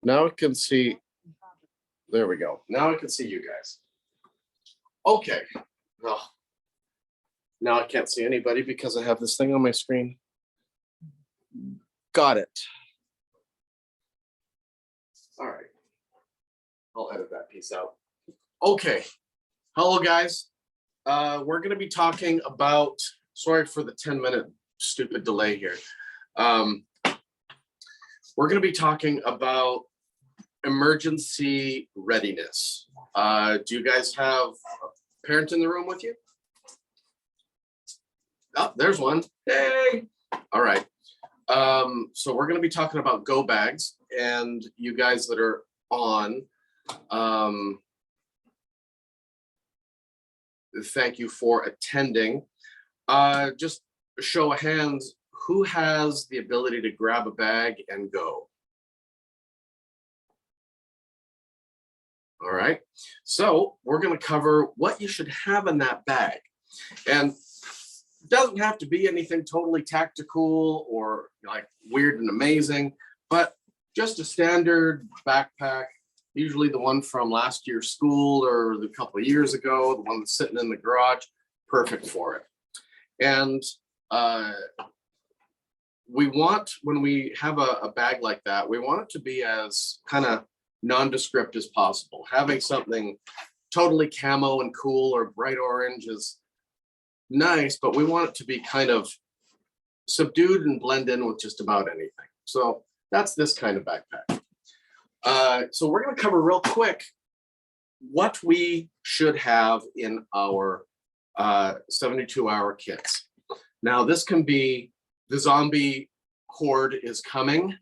Now I can see. There we go. Now I can see you guys. Okay. Well, now I can't see anybody because I have this thing on my screen. Got it. All right. I'll edit that piece out. Okay. Hello, guys. We're going to be talking about, sorry for the 10-minute stupid delay here. We're going to be talking about emergency readiness. Do you guys have a parent in the room with you? Oh, there's one. Hey. All right. So we're going to be talking about go bags, and you guys that are on, thank you for attending. Just a show of hands, who has the ability to grab a bag and go? All right, so we're going to cover what you should have in that bag. And it doesn't have to be anything totally tactical or like weird and amazing, but just a standard backpack, usually the one from last year's school or a couple of years ago, the one that's sitting in the garage, perfect for it. And we want, when we have a bag like that, we want it to be as kind of nondescript as possible. Having something totally camo and cool or bright orange is nice, but we want it to be kind of subdued and blend in with just about anything. So that's this kind of backpack. So we're going to cover real quick what we should have in our 72-hour kits. Now, this can be the zombie horde is coming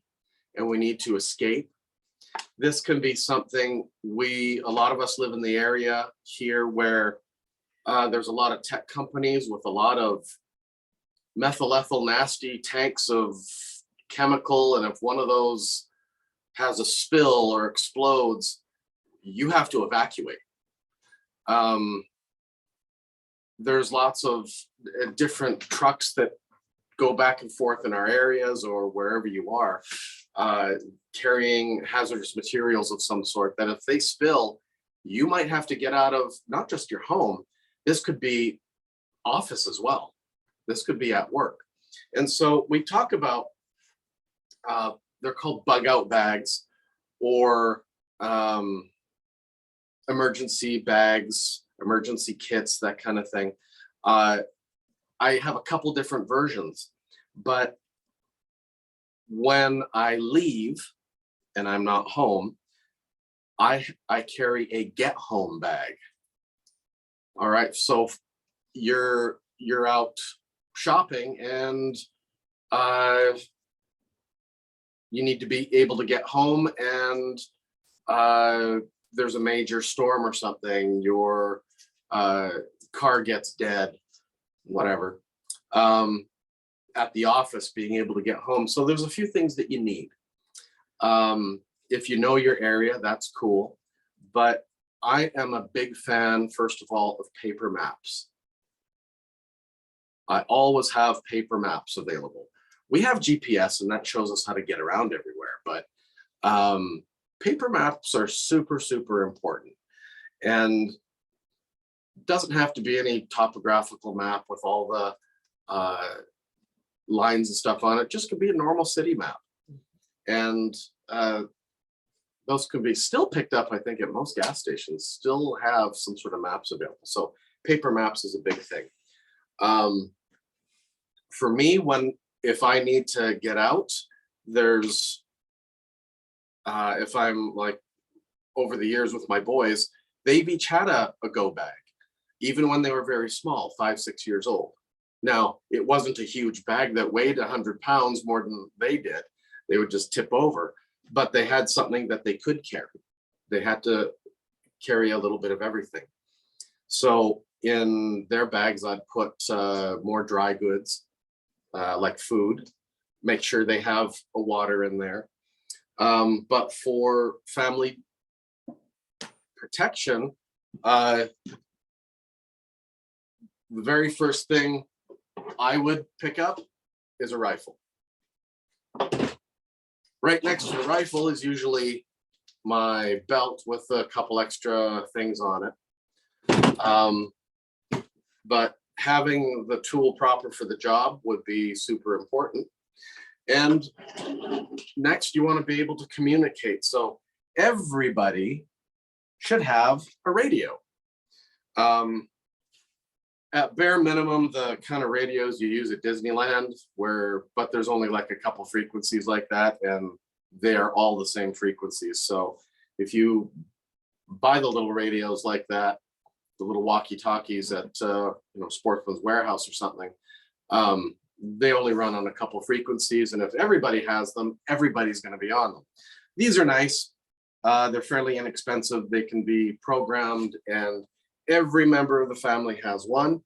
and we need to escape. This can be something a lot of us live in the area here where there's a lot of tech companies with a lot of methyl ethyl nasty tanks of chemical, and if one of those has a spill or explodes, you have to evacuate. There's lots of different trucks that go back and forth in our areas or wherever you are, carrying hazardous materials of some sort that if they spill, you might have to get out of not just your home. This could be office as well. This could be at work. And so we talk about, they're called bug out bags or emergency bags, emergency kits, that kind of thing. I have a couple different versions, but when I leave and I'm not home, I carry a get home bag. All right, so you're out shopping and you need to be able to get home, and there's a major storm or something, your car gets dead, whatever, at the office, being able to get home. So there's a few things that you need. If you know your area, that's cool. But I am a big fan, first of all, of paper maps. I always have paper maps available. We have GPS and that shows us how to get around everywhere, but paper maps are super, super important. And it doesn't have to be any topographical map with all the lines and stuff on it. Just could be a normal city map. And those can be still picked up, I think, at most gas stations, still have some sort of maps available. So paper maps is a big thing. For me, if I need to get out, there's, if I'm like over the years with my boys, they've each had a go bag, even when they were very small, 5, 6 years old. Now, it wasn't a huge bag that weighed 100 pounds more than they did. They would just tip over, but they had something that they could carry. They had to carry a little bit of everything. So in their bags, I'd put more dry goods, like food, make sure they have a water in there. But for family protection, the very first thing I would pick up is a rifle. Right next to the rifle is usually my belt with a couple extra things on it. But having the tool proper for the job would be super important. And next, you want to be able to communicate. So everybody should have a radio. At bare minimum, the kind of radios you use at Disneyland, but there's only like a couple frequencies like that, and they are all the same frequencies. So if you buy the little radios like that, the little walkie-talkies at Sportsman's Warehouse or something, they only run on a couple frequencies, and if everybody has them, everybody's going to be on them. These are nice. They're fairly inexpensive. They can be programmed, and every member of the family has one.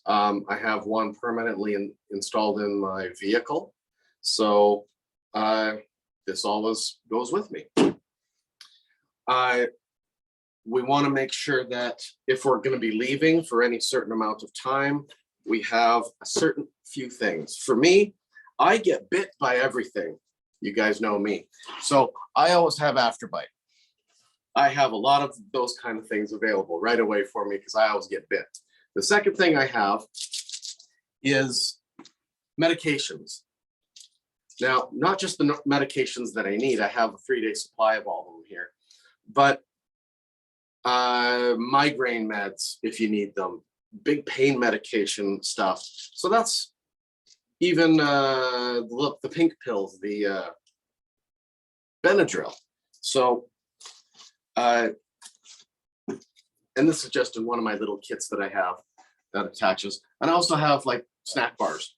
I have one permanently installed in my vehicle, so this always goes with me. We want to make sure that if we're going to be leaving for any certain amount of time, we have a certain few things. For me, I get bit by everything. You guys know me. So I always have Afterbite. I have a lot of those kind of things available right away for me because I always get bit. The second thing I have is medications. Now, not just the medications that I need. I have a 3-day supply of all of them here, but migraine meds if you need them, big pain medication stuff. So that's even the pink pills, the Benadryl. So and this is just in one of my little kits that I have that attaches. And I also have like snack bars.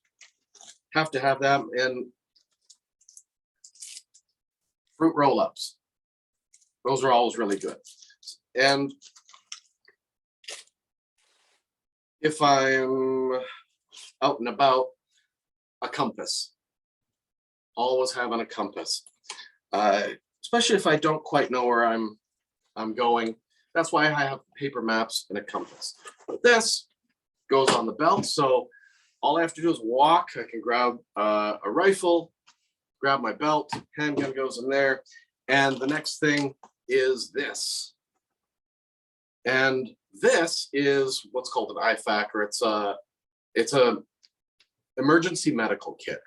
Have to have them, and fruit roll-ups. Those are always really good. And if I'm out and about, a compass. Always having a compass. Especially if I don't quite know where I'm going. That's why I have paper maps and a compass. But this goes on the belt, so all I have to do is walk. I can grab a rifle, grab my belt, handgun goes in there, and the next thing is this. And this is what's called an IFAK, or it's a emergency medical kit.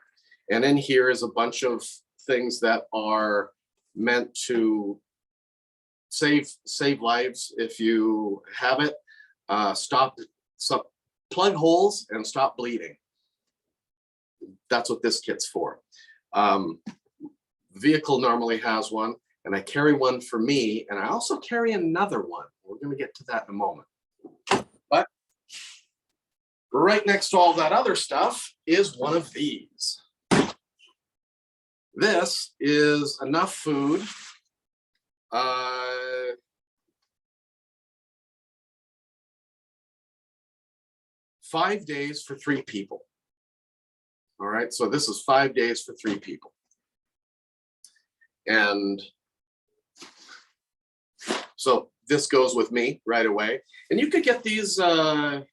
And in here is a bunch of things that are meant to save lives if you have it. Plug holes and stop bleeding. That's what this kit's for. Vehicle normally has one, and I carry one for me, and I also carry another one. We're going to get to that in a moment. But right next to all that other stuff is one of these. This is enough food. 5 days for 3 people. All right, so this is 5 days for 3 people. And so this goes with me right away. And you could get these, Costco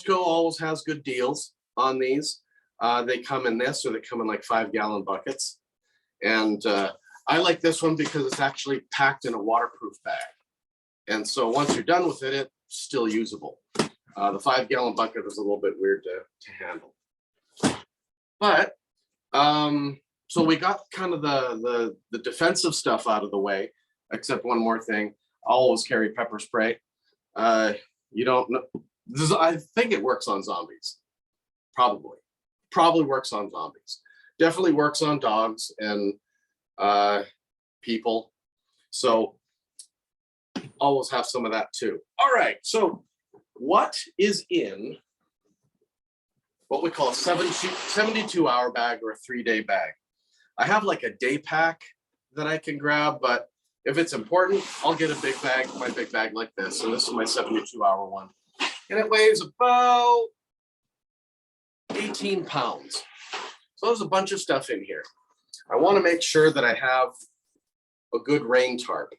always has good deals on these. They come in this, or they come in like 5-gallon buckets. And I like this one because it's actually packed in a waterproof bag. And so once you're done with it, it's still usable. The 5-gallon bucket is a little bit weird to handle. But so we got kind of the defensive stuff out of the way, except one more thing. I'll always carry pepper spray. You don't know. I think it works on zombies. Probably works on zombies. Definitely works on dogs and people. So always have some of that too. All right, so what is in what we call a 72-hour bag or a 3-day bag? I have like a day pack that I can grab, but if it's important, I'll get a big bag, my big bag like this. So this is my 72-hour one. And it weighs about 18 pounds. So there's a bunch of stuff in here. I want to make sure that I have a good rain tarp.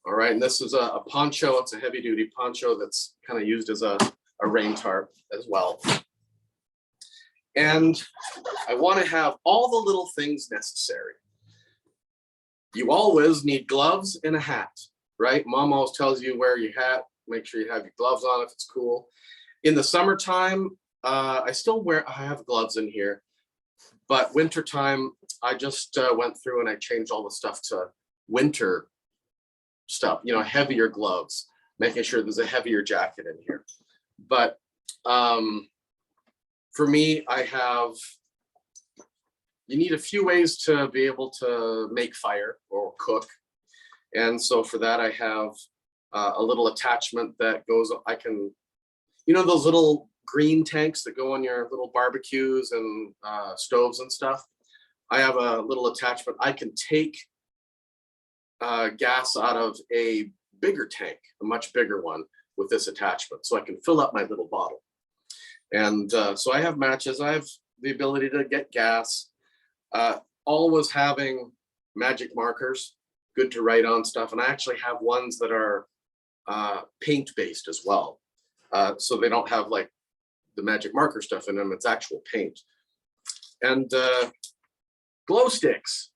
All right, and this is a poncho. It's a heavy duty poncho that's kind of used as a rain tarp as well. And I want to have all the little things necessary. You always need gloves and a hat, right? Mom always tells you wear your hat, make sure you have your gloves on if it's cool. In the summertime, I have gloves in here, but wintertime, I just went through and I changed all the stuff to winter stuff, heavier gloves, making sure there's a heavier jacket in here. But for me, you need a few ways to be able to make fire or cook. And so for that, I have a little attachment that goes, those little green tanks that go on your little barbecues and stoves and stuff. I have a little attachment. I can take gas out of a bigger tank, a much bigger one, with this attachment. So I can fill up my little bottle. And so I have matches. I have the ability to get gas. Always having magic markers, good to write on stuff. And I actually have ones that are paint based as well. So they don't have like the magic marker stuff in them, it's actual paint. And glow sticks.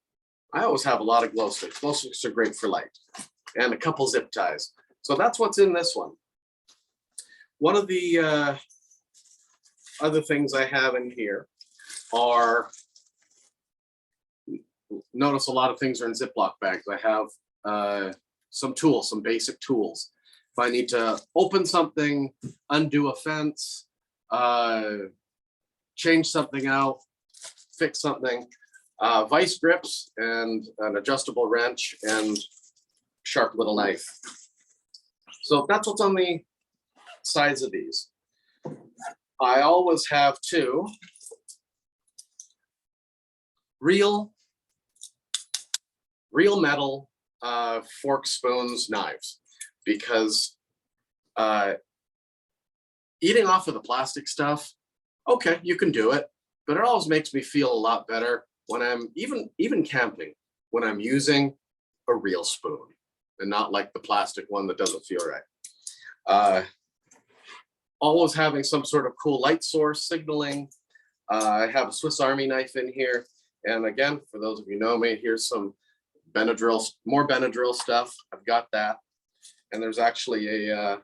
I always have a lot of glow sticks. Glow sticks are great for light. And a couple zip ties. So that's what's in this one. One of the other things I have in here are, notice a lot of things are in Ziploc bags. I have some tools, some basic tools. If I need to open something, undo a fence, change something out, fix something, vice grips and an adjustable wrench and sharp little knife. So that's what's on the sides of these. I always have two real metal forks, spoons, knives, because eating off of the plastic stuff, okay, you can do it, but it always makes me feel a lot better when I'm even camping, when I'm using a real spoon and not like the plastic one that doesn't feel right. Always having some sort of cool light source signaling. I have a Swiss Army knife in here. And again, for those of you who know me, here's some Benadryl, more Benadryl stuff. I've got that. And there's actually I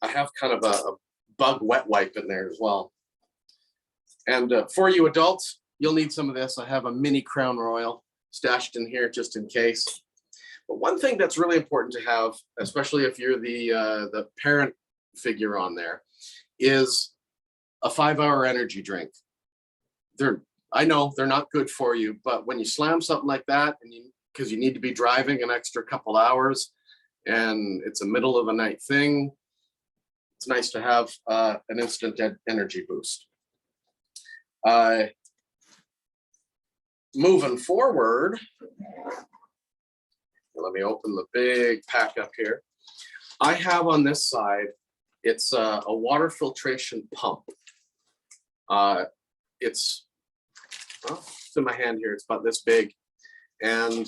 have kind of a bug wet wipe in there as well. And for you adults, you'll need some of this. I have a mini Crown Royal stashed in here just in case. But one thing that's really important to have, especially if you're the parent figure on there, is a 5-hour energy drink. I know they're not good for you, but when you slam something like that, and because you need to be driving an extra couple hours, and it's a middle of the night thing, it's nice to have an instant energy boost. Moving forward, let me open the big pack up here. I have on this side, it's a water filtration pump. It's in my hand here. It's about this big, and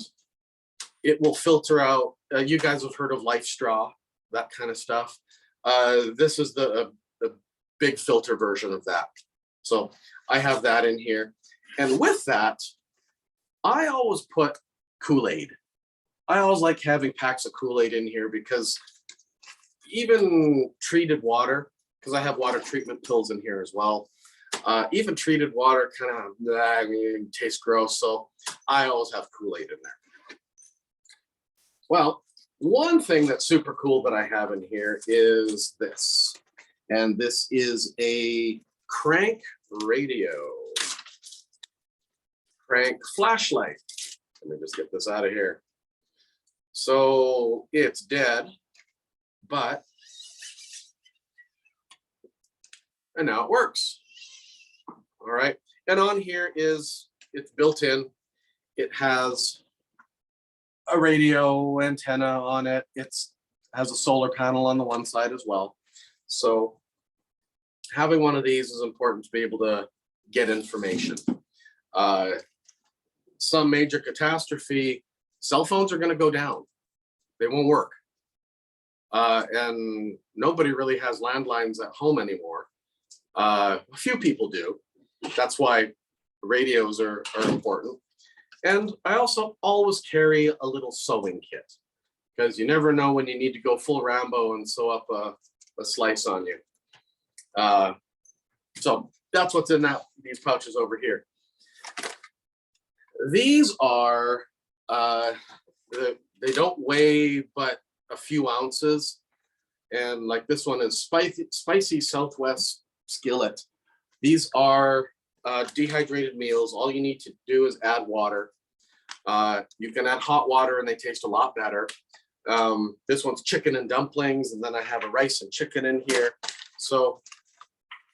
it will filter out. You guys have heard of Life Straw, that kind of stuff. This is the big filter version of that. So I have that in here. And with that, I always put Kool-Aid. I always like having packs of Kool-Aid in here, because even treated water, because I have water treatment pills in here as well. Even treated water kind of tastes gross. So I always have Kool-Aid in there. Well, one thing that's super cool that I have in here is this. And this is a crank radio. Crank flashlight. Let me just get this out of here. So it's dead, but, and now it works. All right. And on here it's built in. It has a radio antenna on it. It has a solar panel on the one side as well. So having one of these is important to be able to get information. Some major catastrophe, cell phones are going to go down. They won't work. And nobody really has landlines at home anymore. A few people do. That's why radios are important. And I also always carry a little sewing kit because you never know when you need to go full Rambo and sew up a slice on you. So that's what's in these pouches over here. These are, they don't weigh but a few ounces. And like this one is spicy Southwest skillet. These are dehydrated meals. All you need to do is add water. You can add hot water and they taste a lot better. This one's chicken and dumplings, and then I have a rice and chicken in here. So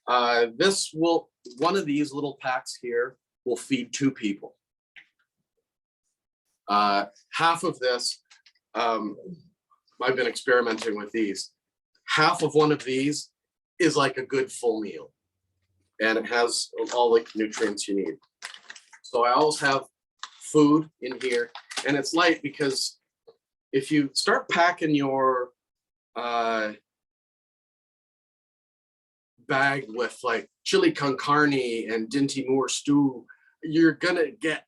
one of these little packs here will feed 2 people. Half of this, I've been experimenting with these. Half of one of these is like a good full meal, and it has all the nutrients you need. So I always have food in here, and it's light because if you start packing your bag with like chili con carne and Dinty Moore stew, you're gonna get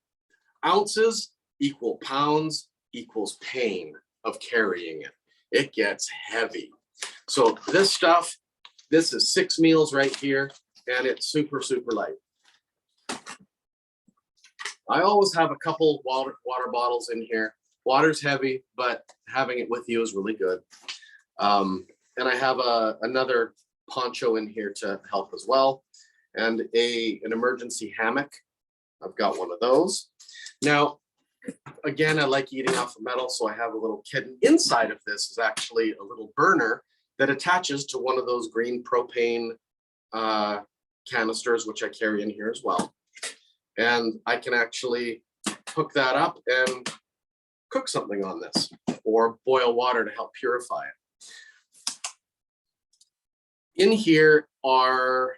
ounces equal pounds equals pain of carrying it. It gets heavy. So this stuff, this is 6 meals right here, and it's super, super light. I always have a couple water bottles in here. Water's heavy, but having it with you is really good. And I have another poncho in here to help as well, and an emergency hammock. I've got one of those. Now, again, I like eating off of metal, so I have a little kit. Inside of this is actually a little burner that attaches to one of those green propane canisters, which I carry in here as well. And I can actually hook that up and cook something on this, or boil water to help purify it. In here are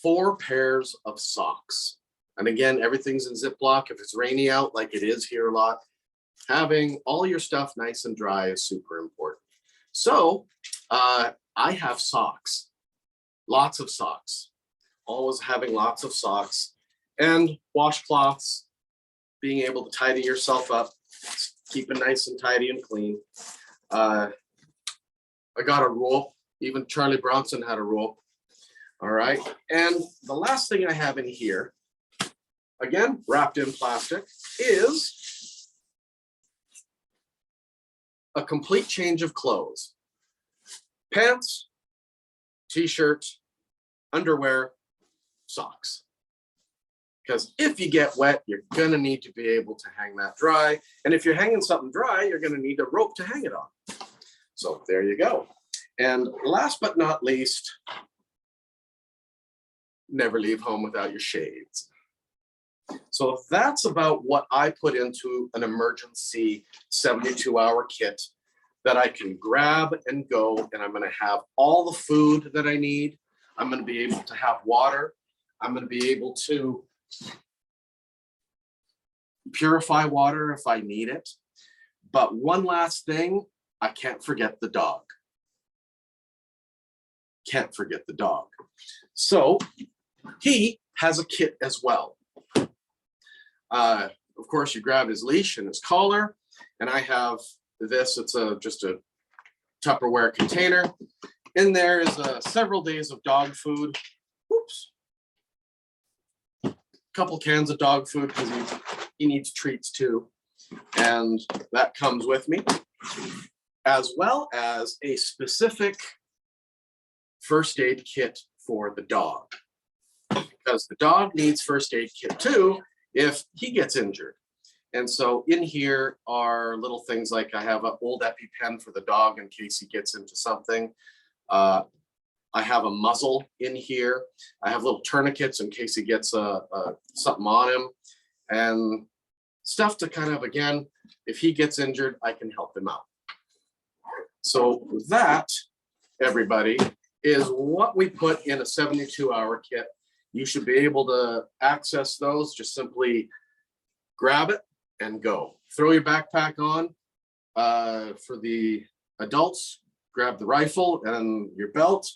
4 pairs of socks. And again, everything's in Ziploc. If it's rainy out, like it is here a lot, having all your stuff nice and dry is super important. So I have socks, lots of socks, always having lots of socks, and washcloths, being able to tidy yourself up, keep it nice and tidy and clean. I got a rope. Even Charlie Bronson had a rope. All right. And the last thing I have in here, again, wrapped in plastic, is a complete change of clothes. Pants, t-shirts, underwear, socks. Because if you get wet, you're gonna need to be able to hang that dry. And if you're hanging something dry, you're gonna need a rope to hang it on. So there you go. And last but not least, never leave home without your shades. So that's about what I put into an emergency 72-hour kit that I can grab and go, and I'm gonna have all the food that I need. I'm gonna be able to have water. I'm gonna be able to purify water if I need it. But one last thing, I can't forget the dog. Can't forget the dog. So he has a kit as well. Of course, you grab his leash and his collar, and I have this. It's just a Tupperware container. In there is several days of dog food. Oops. Couple cans of dog food because he needs treats too, and that comes with me, as well as a specific first aid kit for the dog, because the dog needs first aid kit too if he gets injured. And so in here are little things like I have an old EpiPen for the dog in case he gets into something. I have a muzzle in here. I have little tourniquets in case he gets something on him, and stuff to kind of, again, if he gets injured, I can help him out. So that, everybody, is what we put in a 72-hour kit. You should be able to access those. Just simply grab it and go. Throw your backpack on. For the adults, grab the rifle and your belt.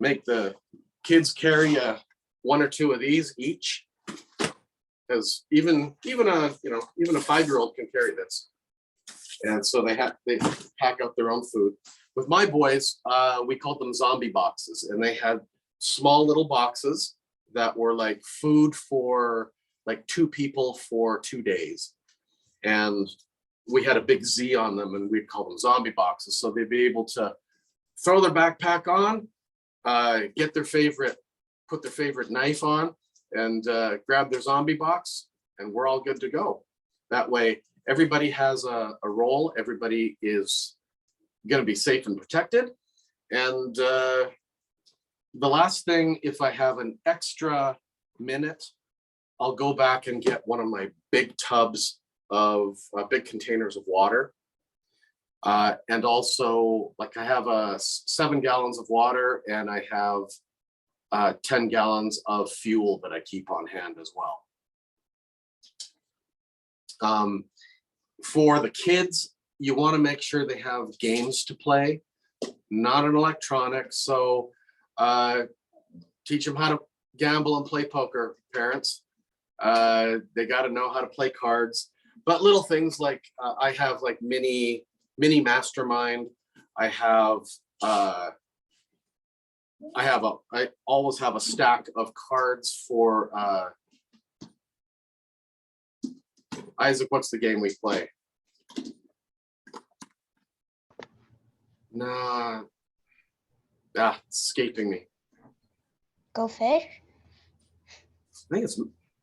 Make the kids carry 1 or 2 of these each. because even a 5-year-old can carry this. And so they pack out their own food. With my boys, we called them zombie boxes, and they had small little boxes that were like food for like 2 people for 2 days. And we had a big Z on them, and we'd call them zombie boxes. So they'd be able to throw their backpack on, put their favorite knife on, and grab their zombie box, and we're all good to go. That way, everybody has a role. Everybody is going to be safe and protected. And the last thing, if I have an extra minute, I'll go back and get one of my big tubs of big containers of water. And also, like, I have 7 gallons of water, and I have 10 gallons of fuel that I keep on hand as well. For the kids, you want to make sure they have games to play, not an electronic. So teach them how to gamble and play poker, parents. They got to know how to play cards. But little things like I have like mini Mastermind. I always have a stack of cards for Isaac. What's the game we play? Nah, it's escaping me. Go fish? I think it's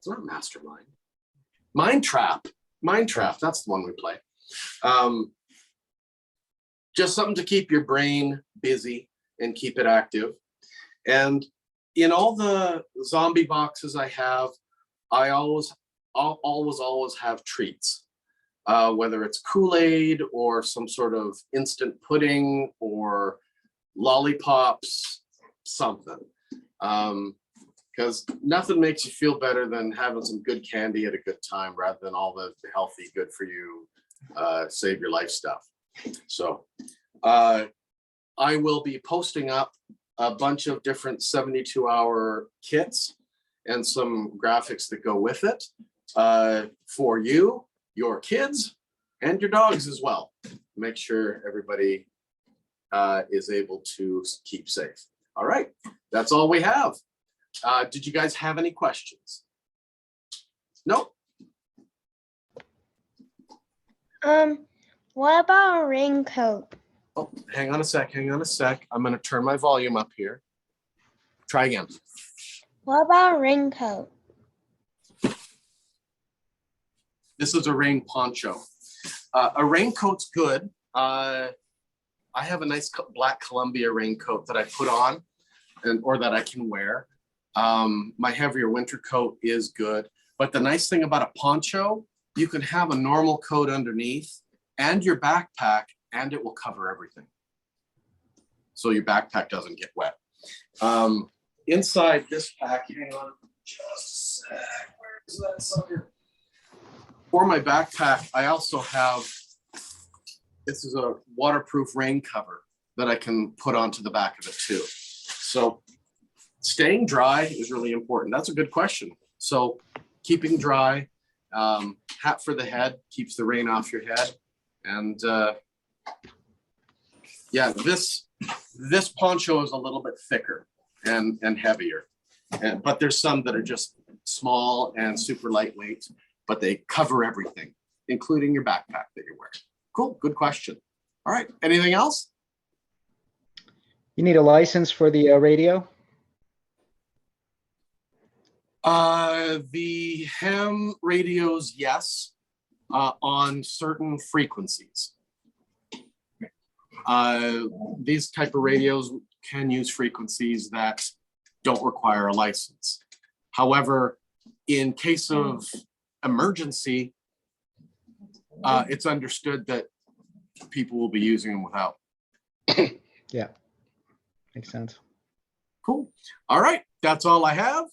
not Mastermind. Mind Trap. That's the one we play. Just something to keep your brain busy and keep it active. And in all the zombie boxes I have, I always have treats, whether it's Kool-Aid or some sort of instant pudding or lollipops, something. Because nothing makes you feel better than having some good candy at a good time, rather than all the healthy, good for you, save your life stuff. So I will be posting up a bunch of different 72-hour kits and some graphics that go with it for you, your kids, and your dogs as well. Make sure everybody is able to keep safe. All right, that's all we have. Did you guys have any questions? No? What about a raincoat? Oh, hang on a sec. I'm going to turn my volume up here. Try again. What about a raincoat? This is a rain poncho. A raincoat's good. I have a nice black Columbia raincoat that I put on or that I can wear. My heavier winter coat is good. But the nice thing about a poncho, you can have a normal coat underneath and your backpack, and it will cover everything. So your backpack doesn't get wet. Inside this pack, hang on just a sec. Where is that sucker? For my backpack, I also have, this is a waterproof rain cover that I can put onto the back of it too. So staying dry is really important. That's a good question. So keeping dry, hat for the head, keeps the rain off your head. And yeah, this poncho is a little bit thicker and heavier. But there's some that are just small and super lightweight, but they cover everything, including your backpack that you're wearing. Cool, good question. All right, anything else? You need a license for the radio? The ham radios, yes, on certain frequencies. These type of radios can use frequencies that don't require a license. However, in case of emergency, it's understood that people will be using them without. Yeah, makes sense. Cool. All right, that's all I have.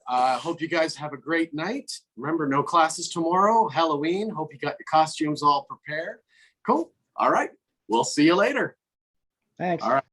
Hope you guys have a great night. Remember, no classes tomorrow, Halloween. Hope you got your costumes all prepared. Cool. All right, we'll see you later. Thanks. All right.